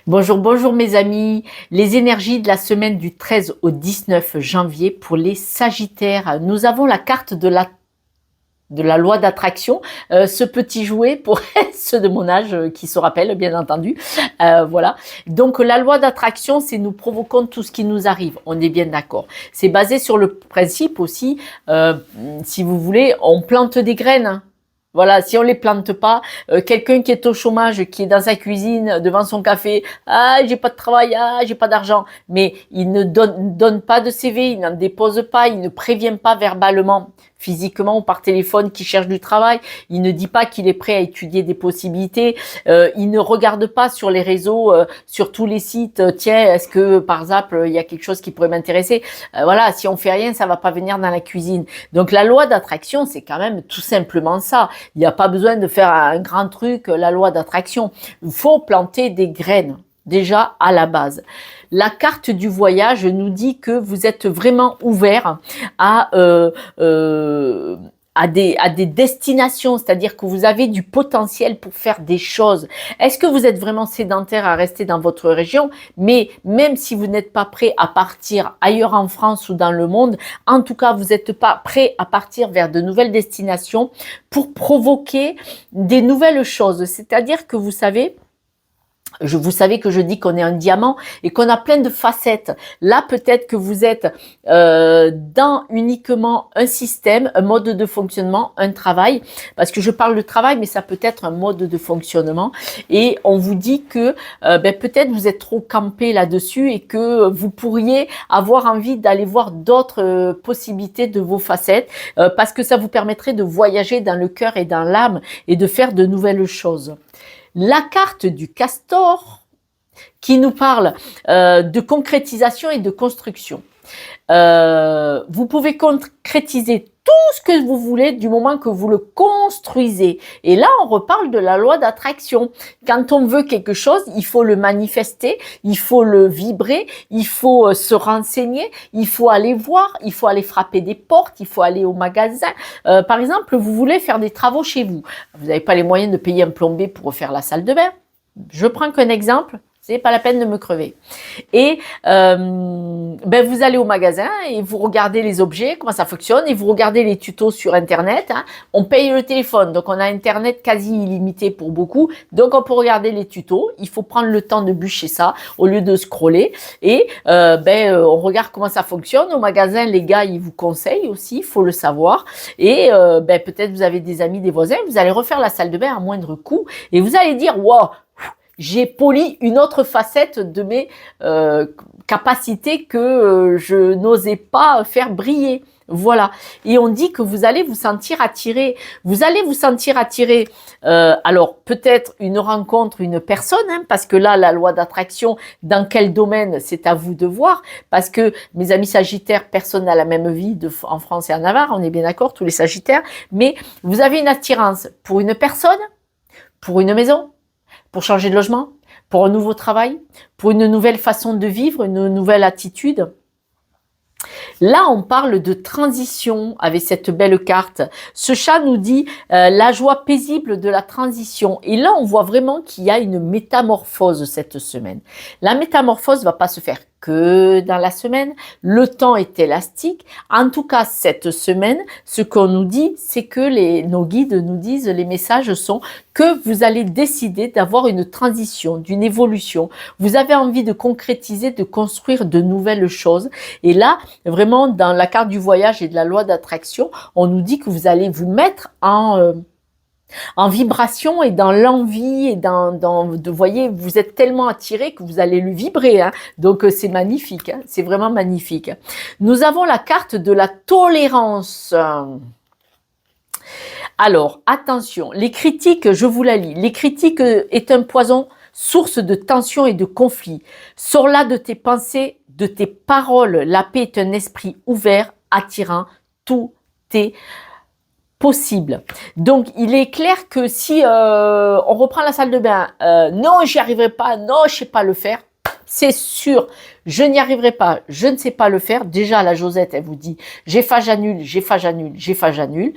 Bonjour, bonjour mes amis. Les énergies de la semaine du 13 au 19 janvier pour les Sagittaires. Nous avons la carte de la loi d'attraction, ce petit jouet pour ceux de mon âge qui se rappellent, bien entendu. Voilà. Donc la loi d'attraction, c'est nous provoquons tout ce qui nous arrive. On est bien d'accord. C'est basé sur le principe aussi, si vous voulez, on plante des graines, hein. Voilà, si on les plante pas, quelqu'un qui est au chômage, qui est dans sa cuisine, devant son café, ah, j'ai pas de travail, ah, j'ai pas d'argent, mais il ne donne pas de CV, il n'en dépose pas, il ne prévient pas verbalement, physiquement ou par téléphone qu'il cherche du travail, il ne dit pas qu'il est prêt à étudier des possibilités, il ne regarde pas sur les réseaux, sur tous les sites, tiens, est-ce que par exemple il y a quelque chose qui pourrait m'intéresser. Voilà, si on fait rien, ça va pas venir dans la cuisine. Donc la loi d'attraction, c'est quand même tout simplement ça. Il n'y a pas besoin de faire un grand truc, la loi d'attraction. Il faut planter des graines, déjà à la base. La carte du voyage nous dit que vous êtes vraiment ouvert à, à des destinations, c'est-à-dire que vous avez du potentiel pour faire des choses. Est-ce que vous êtes vraiment sédentaire à rester dans votre région? Mais même si vous n'êtes pas prêt à partir ailleurs en France ou dans le monde, en tout cas, vous n'êtes pas prêt à partir vers de nouvelles destinations pour provoquer des nouvelles choses. C'est-à-dire que vous savez, vous savez que je dis qu'on est un diamant et qu'on a plein de facettes. Là, peut-être que vous êtes dans uniquement un système, un mode de fonctionnement, un travail, parce que je parle de travail, mais ça peut être un mode de fonctionnement. Et on vous dit que peut-être vous êtes trop campé là-dessus et que vous pourriez avoir envie d'aller voir d'autres possibilités de vos facettes, parce que ça vous permettrait de voyager dans le cœur et dans l'âme et de faire de nouvelles choses. La carte du castor qui nous parle de concrétisation et de construction. Vous pouvez concrétiser tout ce que vous voulez du moment que vous le construisez. Et là, on reparle de la loi d'attraction. Quand on veut quelque chose, il faut le manifester, il faut le vibrer, il faut se renseigner, il faut aller voir, il faut aller frapper des portes, il faut aller au magasin. Par exemple, vous voulez faire des travaux chez vous. Vous n'avez pas les moyens de payer un plombier pour refaire la salle de bain. Je prends qu'un exemple. C'est pas la peine de me crever. Et vous allez au magasin et vous regardez les objets, comment ça fonctionne, et vous regardez les tutos sur Internet. Hein. On paye le téléphone, donc on a Internet quasi illimité pour beaucoup. Donc on peut regarder les tutos. Il faut prendre le temps de bûcher ça au lieu de scroller. Et on regarde comment ça fonctionne. Au magasin, les gars, ils vous conseillent aussi, il faut le savoir. Et peut-être vous avez des amis, des voisins, vous allez refaire la salle de bain à moindre coût et vous allez dire, wow, j'ai poli une autre facette de mes capacités que je n'osais pas faire briller. Voilà. Et on dit que vous allez vous sentir attiré. Vous allez vous sentir attiré. Alors, peut-être une rencontre, une personne, hein, parce que là, la loi d'attraction, dans quel domaine, c'est à vous de voir. Parce que, mes amis sagittaires, personne n'a la même vie en France et en Navarre. On est bien d'accord, tous les sagittaires. Mais vous avez une attirance pour une personne, pour une maison, pour changer de logement, pour un nouveau travail, pour une nouvelle façon de vivre, une nouvelle attitude. Là, on parle de transition avec cette belle carte. Ce chat nous dit la joie paisible de la transition. Et là, on voit vraiment qu'il y a une métamorphose cette semaine. La métamorphose ne va pas se faire que dans la semaine. Le temps est élastique. En tout cas, cette semaine, ce qu'on nous dit, c'est que nos guides nous disent, les messages sont que vous allez décider d'avoir une transition, d'une évolution. Vous avez envie de concrétiser, de construire de nouvelles choses. Et là, vraiment, dans la carte du voyage et de la loi d'attraction, on nous dit que vous allez vous mettre en vibration et dans l'envie et voyez, vous êtes tellement attiré que vous allez le vibrer. Hein. Donc, c'est magnifique. Hein. C'est vraiment magnifique. Nous avons la carte de la tolérance. Alors, attention, les critiques, je vous la lis. Les critiques est un poison, source de tension et de conflit. Sors-là de tes pensées, de tes paroles. La paix est un esprit ouvert, attirant. Tout est possible. Donc, il est clair que si on reprend la salle de bain, non, j'y arriverai pas, non, je sais pas le faire, c'est sûr, je n'y arriverai pas, je ne sais pas le faire. Déjà, la Josette, elle vous dit, j'annule, j'annule.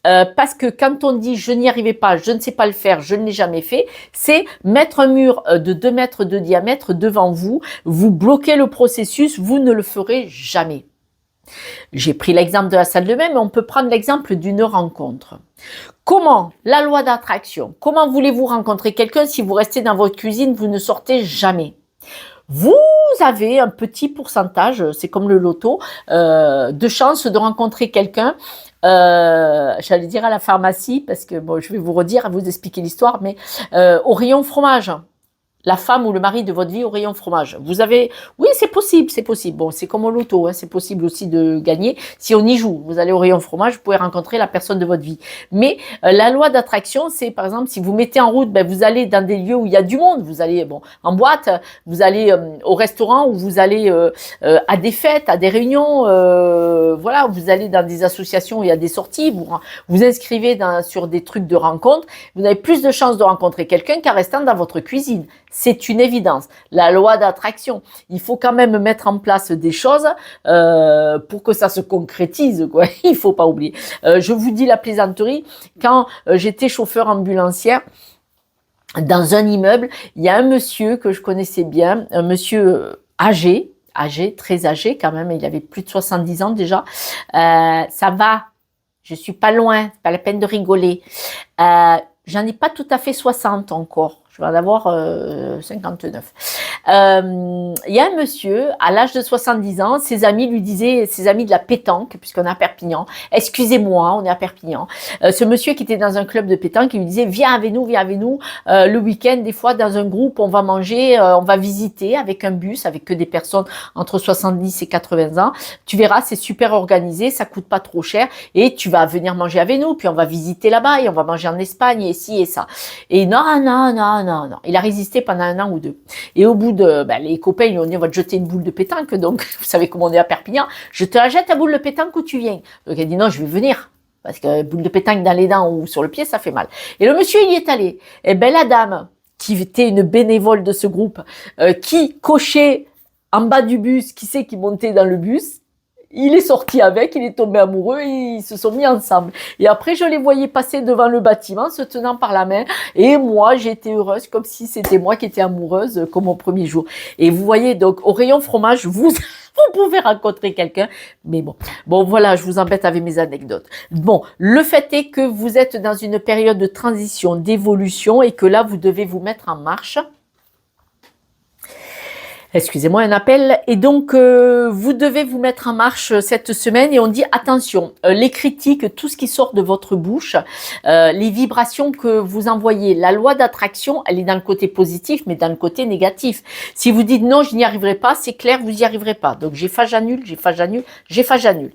Parce que quand on dit je n'y arrivais pas, je ne sais pas le faire, je ne l'ai jamais fait, c'est mettre un mur de 2 mètres de diamètre devant vous, vous bloquez le processus, vous ne le ferez jamais. J'ai pris l'exemple de la salle de bain, mais on peut prendre l'exemple d'une rencontre. Comment la loi d'attraction, comment voulez-vous rencontrer quelqu'un si vous restez dans votre cuisine, vous ne sortez jamais? Vous avez un petit pourcentage, c'est comme le loto, de chance de rencontrer quelqu'un, j'allais dire à la pharmacie, parce que bon, je vais vous redire, vous expliquer l'histoire, mais au rayon fromage. La femme ou le mari de votre vie au rayon fromage. Vous avez, oui, c'est possible, c'est possible. Bon, c'est comme au loto, hein, c'est possible aussi de gagner. Si on y joue, vous allez au rayon fromage, vous pouvez rencontrer la personne de votre vie. Mais la loi d'attraction, c'est par exemple, si vous mettez en route, ben, vous allez dans des lieux où il y a du monde. Vous allez, bon, en boîte, vous allez au restaurant, ou vous allez à des fêtes, à des réunions, voilà, vous allez dans des associations où il y a des sorties, vous inscrivez sur des trucs de rencontre. Vous avez plus de chances de rencontrer quelqu'un qu'en restant dans votre cuisine. C'est une évidence. La loi d'attraction. Il faut quand même mettre en place des choses pour que ça se concrétise, quoi. Il faut pas oublier. Je vous dis la plaisanterie. Quand j'étais chauffeur ambulancière, dans un immeuble, il y a un monsieur que je connaissais bien, un monsieur âgé, très âgé quand même. Il avait plus de 70 ans déjà. Ça va. Je suis pas loin. C'est pas la peine de rigoler. J'en ai pas tout à fait 60 encore. Je vais en avoir 59. Il y a un monsieur, à l'âge de 70 ans, ses amis lui disaient, ses amis de la pétanque, puisqu'on est à Perpignan, excusez-moi, on est à Perpignan. Ce monsieur qui était dans un club de pétanque, il lui disait, viens avec nous, le week-end, des fois, dans un groupe, on va manger, on va visiter avec un bus, avec que des personnes entre 70 et 80 ans. Tu verras, c'est super organisé, ça coûte pas trop cher, et tu vas venir manger avec nous, puis on va visiter là-bas, et on va manger en Espagne, et ci et ça. Et non. Il a résisté pendant 1 an ou 2. Et au bout de, les copains, ils lui ont dit, on va te jeter une boule de pétanque. Donc, vous savez comment on est à Perpignan. Je te la jette ta boule de pétanque où tu viens. Donc, elle dit, non, je vais venir. Parce que boule de pétanque dans les dents ou sur le pied, ça fait mal. Et le monsieur, il y est allé. Et la dame, qui était une bénévole de ce groupe, qui cochait en bas du bus, qui c'est qui montait dans le bus, il est sorti avec, il est tombé amoureux et ils se sont mis ensemble. Et après, je les voyais passer devant le bâtiment, se tenant par la main. Et moi, j'étais heureuse, comme si c'était moi qui étais amoureuse, comme au premier jour. Et vous voyez, donc, au rayon fromage, vous pouvez rencontrer quelqu'un. Mais bon, voilà, je vous embête avec mes anecdotes. Bon, le fait est que vous êtes dans une période de transition, d'évolution, et que là, vous devez vous mettre en marche. Excusez-moi, un appel. Et donc, vous devez vous mettre en marche cette semaine et on dit attention, les critiques, tout ce qui sort de votre bouche, les vibrations que vous envoyez, la loi d'attraction, elle est dans le côté positif, mais dans le côté négatif. Si vous dites non, je n'y arriverai pas, c'est clair, vous n'y arriverez pas. Donc, j'annule.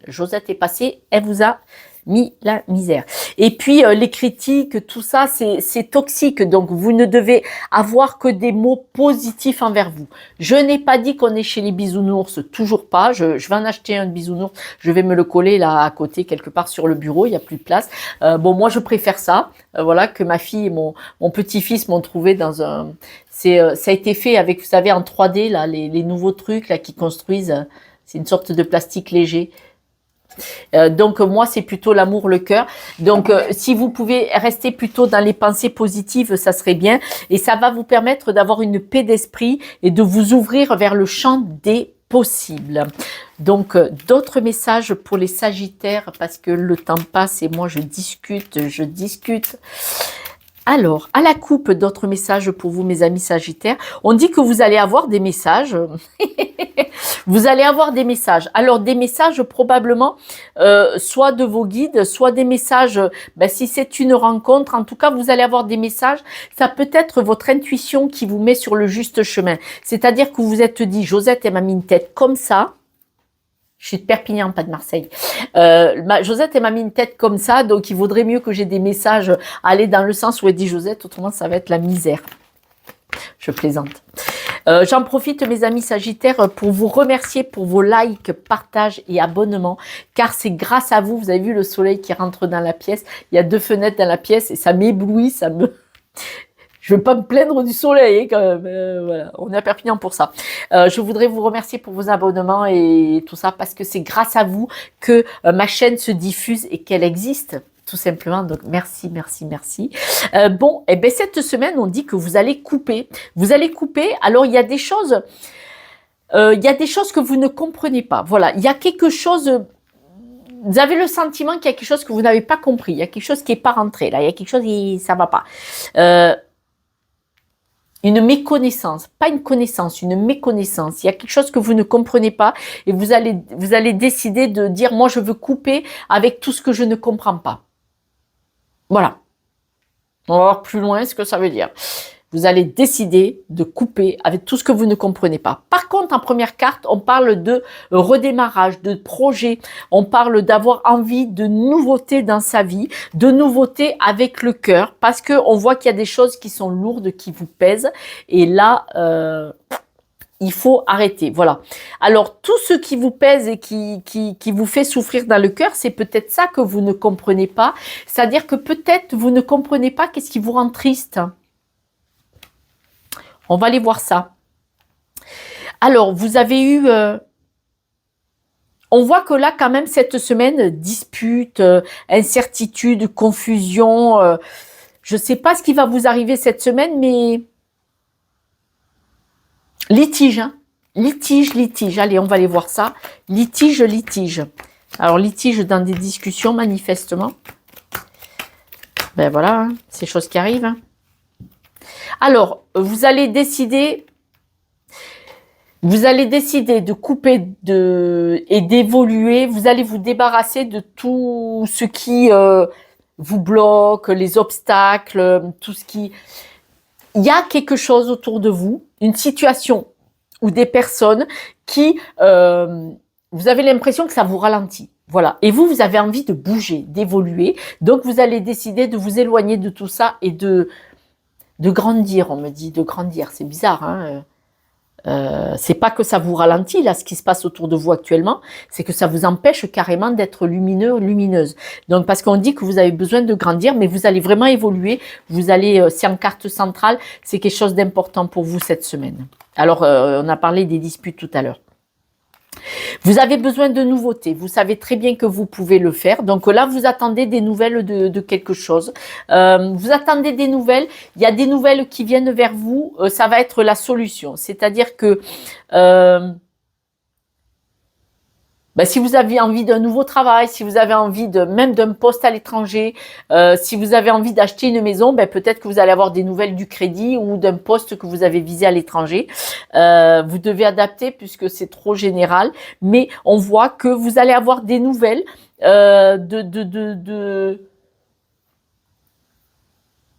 Josette est passée, elle vous a mis la misère. Et puis les critiques, tout ça, c'est toxique. Donc vous ne devez avoir que des mots positifs envers vous. Je n'ai pas dit qu'on est chez les bisounours, toujours pas. Je vais en acheter un bisounours. Je vais me le coller là à côté quelque part sur le bureau. Il y a plus de place. Bon, moi je préfère ça. Voilà, que ma fille et mon petit-fils m'ont trouvé dans un. Ça a été fait avec, vous savez, en 3D là, les nouveaux trucs là qui construisent. C'est une sorte de plastique léger. Donc moi c'est plutôt l'amour, le cœur. Donc si vous pouvez rester plutôt dans les pensées positives, ça serait bien et ça va vous permettre d'avoir une paix d'esprit et de vous ouvrir vers le champ des possibles. Donc d'autres messages pour les Sagittaires parce que le temps passe et moi je discute. Alors, à la coupe, d'autres messages pour vous, mes amis Sagittaires. On dit que vous allez avoir des messages. Vous allez avoir des messages. Alors, des messages probablement soit de vos guides, soit des messages, si c'est une rencontre, en tout cas, vous allez avoir des messages. Ça peut être votre intuition qui vous met sur le juste chemin. C'est-à-dire que vous vous êtes dit, Josette, elle m'a mis une tête comme ça. Je suis de Perpignan, pas de Marseille. Josette, elle m'a mis une tête comme ça, donc il vaudrait mieux que j'ai des messages aller dans le sens où elle dit Josette, autrement ça va être la misère. Je plaisante. J'en profite, mes amis Sagittaires, pour vous remercier pour vos likes, partages et abonnements, car c'est grâce à vous, vous avez vu le soleil qui rentre dans la pièce, il y a 2 fenêtres dans la pièce et ça m'éblouit, Je ne vais pas me plaindre du soleil, hein, quand même. Voilà, on est à Perpignan pour ça. Je voudrais vous remercier pour vos abonnements et tout ça, parce que c'est grâce à vous que ma chaîne se diffuse et qu'elle existe. Tout simplement, donc merci, merci, merci. Bon, et ben cette semaine, on dit que vous allez couper. Vous allez couper. Alors, il y a des choses que vous ne comprenez pas. Voilà, il y a quelque chose. Vous avez le sentiment qu'il y a quelque chose que vous n'avez pas compris. Il y a quelque chose qui n'est pas rentré. Là, il y a quelque chose qui ça va pas. Une méconnaissance, pas une connaissance, une méconnaissance. Il y a quelque chose que vous ne comprenez pas et vous allez décider de dire, moi, je veux couper avec tout ce que je ne comprends pas. Voilà. On va voir plus loin ce que ça veut dire. Vous allez décider de couper avec tout ce que vous ne comprenez pas. Par contre, en première carte, on parle de redémarrage, de projet. On parle d'avoir envie de nouveautés dans sa vie, de nouveautés avec le cœur, parce que on voit qu'il y a des choses qui sont lourdes, qui vous pèsent. Et là, il faut arrêter. Voilà. Alors, tout ce qui vous pèse et qui vous fait souffrir dans le cœur, c'est peut-être ça que vous ne comprenez pas. C'est-à-dire que peut-être vous ne comprenez pas qu'est-ce qui vous rend triste. On va aller voir ça. Alors, vous avez eu... on voit que là, quand même, cette semaine, dispute, incertitude, confusion. Je ne sais pas ce qui va vous arriver cette semaine, mais... Litige, hein. Litige. Allez, on va aller voir ça. Litige. Alors, litige dans des discussions, manifestement. Ben voilà, hein, ces choses qui arrivent. Hein. Alors, vous allez décider de couper et d'évoluer. Vous allez vous débarrasser de tout ce qui vous bloque, les obstacles, tout ce qui... Il y a quelque chose autour de vous, une situation ou des personnes qui... vous avez l'impression que ça vous ralentit. Voilà. Et vous avez envie de bouger, d'évoluer. Donc, vous allez décider de vous éloigner de tout ça et de grandir, on me dit, de grandir. C'est bizarre, hein. C'est pas que ça vous ralentit, là, ce qui se passe autour de vous actuellement, c'est que ça vous empêche carrément d'être lumineux, lumineuse. Donc, parce qu'on dit que vous avez besoin de grandir, mais vous allez vraiment évoluer. Vous allez, c'est en carte centrale, c'est quelque chose d'important pour vous cette semaine. Alors, on a parlé des disputes tout à l'heure. Vous avez besoin de nouveautés. Vous savez très bien que vous pouvez le faire. Donc là, vous attendez des nouvelles de quelque chose. Vous attendez des nouvelles. Il y a des nouvelles qui viennent vers vous. Ça va être la solution. C'est-à-dire que si vous avez envie d'un nouveau travail, si vous avez envie même d'un poste à l'étranger, si vous avez envie d'acheter une maison, peut-être que vous allez avoir des nouvelles du crédit ou d'un poste que vous avez visé à l'étranger. Vous devez adapter puisque c'est trop général, mais on voit que vous allez avoir des nouvelles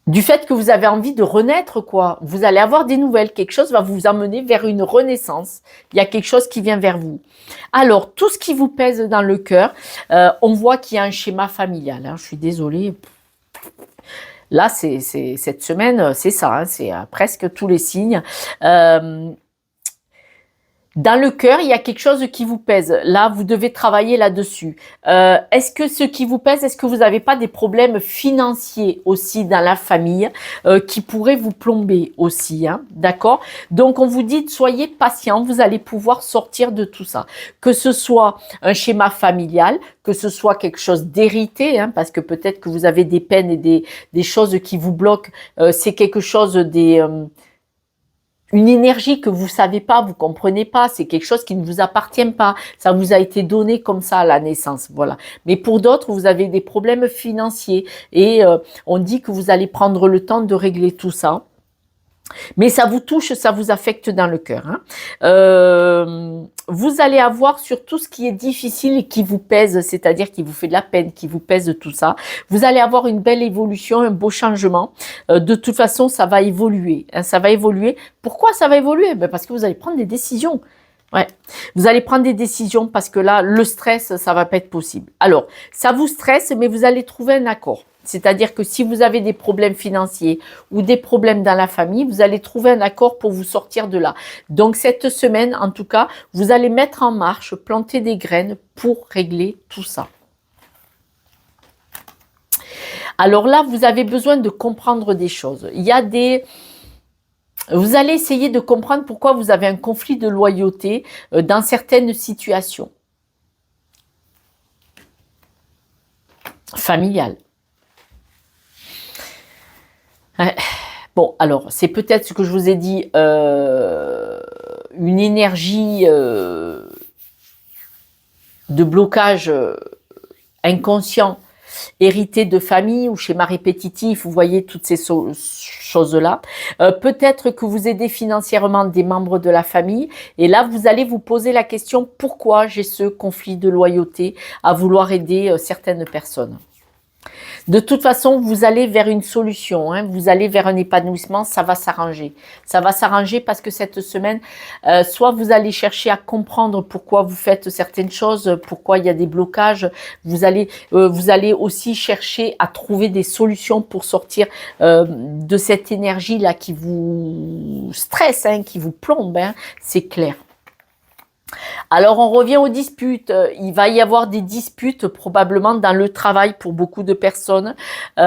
du fait que vous avez envie de renaître, quoi. Vous allez avoir des nouvelles. Quelque chose va vous emmener vers une renaissance. Il y a quelque chose qui vient vers vous. Alors, tout ce qui vous pèse dans le cœur, on voit qu'il y a un schéma familial. Hein. Je suis désolée. Là, cette semaine, c'est ça. Hein, c'est presque tous les signes. Dans le cœur, il y a quelque chose qui vous pèse. Là, vous devez travailler là-dessus. Est-ce que ce qui vous pèse, est-ce que vous n'avez pas des problèmes financiers aussi dans la famille qui pourraient vous plomber aussi, hein, d'accord? Donc, on vous dit, soyez patient, vous allez pouvoir sortir de tout ça. Que ce soit un schéma familial, que ce soit quelque chose d'hérité, hein, parce que peut-être que vous avez des peines et des choses qui vous bloquent. C'est quelque chose une énergie que vous savez pas, vous comprenez pas, c'est quelque chose qui ne vous appartient pas. Ça vous a été donné comme ça à la naissance, voilà. Mais pour d'autres, vous avez des problèmes financiers et on dit que vous allez prendre le temps de régler tout ça. Mais ça vous touche, ça vous affecte dans le cœur. Hein. Vous allez avoir sur tout ce qui est difficile et qui vous pèse, c'est-à-dire qui vous fait de la peine, qui vous pèse tout ça. Vous allez avoir une belle évolution, un beau changement. De toute façon, ça va évoluer. Hein, ça va évoluer. Pourquoi ça va évoluer? Parce que vous allez prendre des décisions. Ouais, vous allez prendre des décisions parce que là, le stress, ça va pas être possible. Alors, ça vous stresse, mais vous allez trouver un accord. C'est-à-dire que si vous avez des problèmes financiers ou des problèmes dans la famille, vous allez trouver un accord pour vous sortir de là. Donc, cette semaine, en tout cas, vous allez mettre en marche, planter des graines pour régler tout ça. Alors là, vous avez besoin de comprendre des choses. Vous allez essayer de comprendre pourquoi vous avez un conflit de loyauté dans certaines situations familiales. Ouais. Bon, alors, c'est peut-être ce que je vous ai dit, une énergie de blocage inconscient hérité de famille ou schéma répétitif, vous voyez toutes ces choses-là. Peut-être que vous aidez financièrement des membres de la famille et là, vous allez vous poser la question pourquoi j'ai ce conflit de loyauté à vouloir aider certaines personnes. De toute façon, vous allez vers une solution, hein, vous allez vers un épanouissement, ça va s'arranger. Ça va s'arranger parce que cette semaine, soit vous allez chercher à comprendre pourquoi vous faites certaines choses, pourquoi il y a des blocages, vous allez aussi chercher à trouver des solutions pour sortir de cette énergie-là qui vous stresse, hein, qui vous plombe, hein, c'est clair. Alors, on revient aux disputes. Il va y avoir des disputes probablement dans le travail pour beaucoup de personnes. Il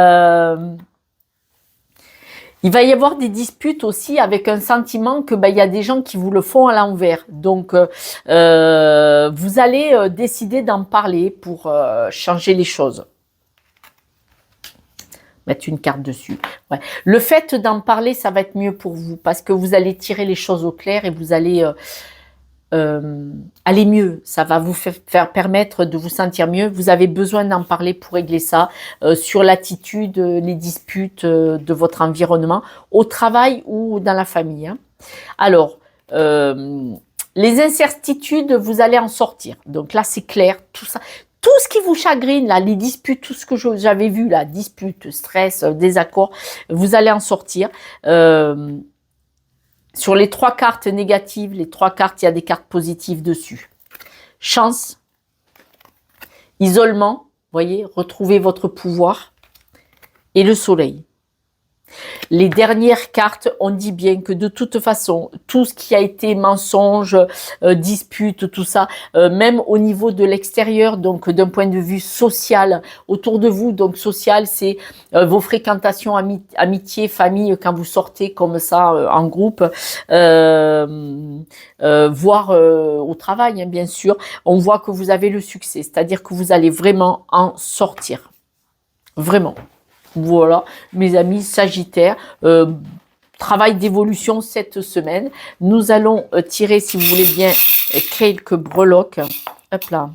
va y avoir des disputes aussi avec un sentiment que il y a des gens qui vous le font à l'envers. Donc, vous allez décider d'en parler pour changer les choses. Mettre une carte dessus. Ouais. Le fait d'en parler, ça va être mieux pour vous parce que vous allez tirer les choses au clair et vous allez... allez mieux, ça va vous faire permettre de vous sentir mieux. Vous avez besoin d'en parler pour régler ça sur l'attitude, les disputes de votre environnement, au travail ou dans la famille. Hein. Alors, les incertitudes, vous allez en sortir. Donc là, c'est clair, tout ça. Tout ce qui vous chagrine, là, les disputes, tout ce que j'avais vu, là, disputes, stress, désaccords, vous allez en sortir. Sur les 3 cartes négatives, les 3 cartes, il y a des cartes positives dessus. Chance, isolement, voyez, retrouvez votre pouvoir et le soleil. Les dernières cartes, on dit bien que de toute façon, tout ce qui a été mensonge, dispute, tout ça, même au niveau de l'extérieur, donc d'un point de vue social, autour de vous, donc social, c'est vos fréquentations, amitié, famille, quand vous sortez comme ça en groupe, voire au travail, hein, bien sûr, on voit que vous avez le succès, c'est-à-dire que vous allez vraiment en sortir. Vraiment. Voilà, mes amis Sagittaires, travail d'évolution cette semaine. Nous allons tirer, si vous voulez bien, quelques breloques. Hop là.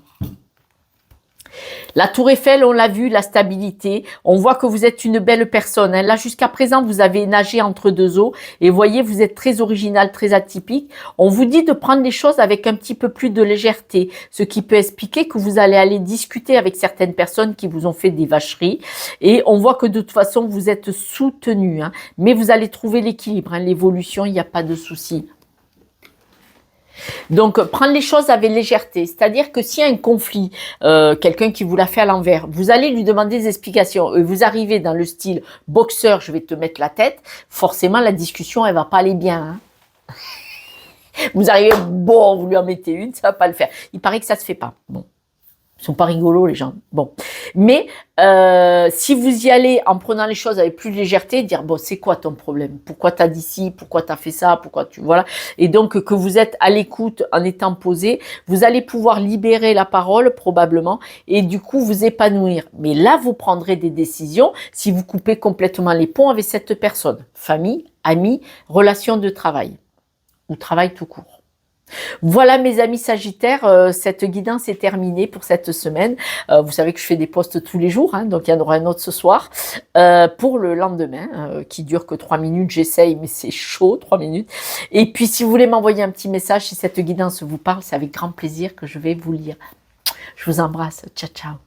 La tour Eiffel, on l'a vu, la stabilité. On voit que vous êtes une belle personne. Hein. Là, jusqu'à présent, vous avez nagé entre deux eaux. Et voyez, vous êtes très original, très atypique. On vous dit de prendre les choses avec un petit peu plus de légèreté. Ce qui peut expliquer que vous allez aller discuter avec certaines personnes qui vous ont fait des vacheries. Et on voit que de toute façon, vous êtes soutenu. Hein. Mais vous allez trouver l'équilibre. Hein. L'évolution, il n'y a pas de souci. Donc, prendre les choses avec légèreté, c'est-à-dire que s'il y a un conflit, quelqu'un qui vous l'a fait à l'envers, vous allez lui demander des explications, et vous arrivez dans le style boxeur, je vais te mettre la tête, forcément la discussion, elle va pas aller bien. Hein. Vous arrivez, bon, vous lui en mettez une, ça va pas le faire. Il paraît que ça se fait pas. Bon. Ils sont pas rigolos, les gens. Bon. Mais, si vous y allez en prenant les choses avec plus de légèreté, dire, bon, c'est quoi ton problème? Pourquoi t'as dit ci? Pourquoi t'as fait ça? Pourquoi tu, voilà. Et donc, que vous êtes à l'écoute en étant posé, vous allez pouvoir libérer la parole, probablement, et du coup, vous épanouir. Mais là, vous prendrez des décisions si vous coupez complètement les ponts avec cette personne. Famille, amis, relation de travail. Ou travail tout court. Voilà mes amis Sagittaires, cette guidance est terminée pour cette semaine. Vous savez que je fais des posts tous les jours, hein, donc il y en aura un autre ce soir. Pour le lendemain, qui dure que 3 minutes, j'essaye, mais c'est chaud, 3 minutes. Et puis si vous voulez m'envoyer un petit message, si cette guidance vous parle, c'est avec grand plaisir que je vais vous lire. Je vous embrasse, ciao ciao.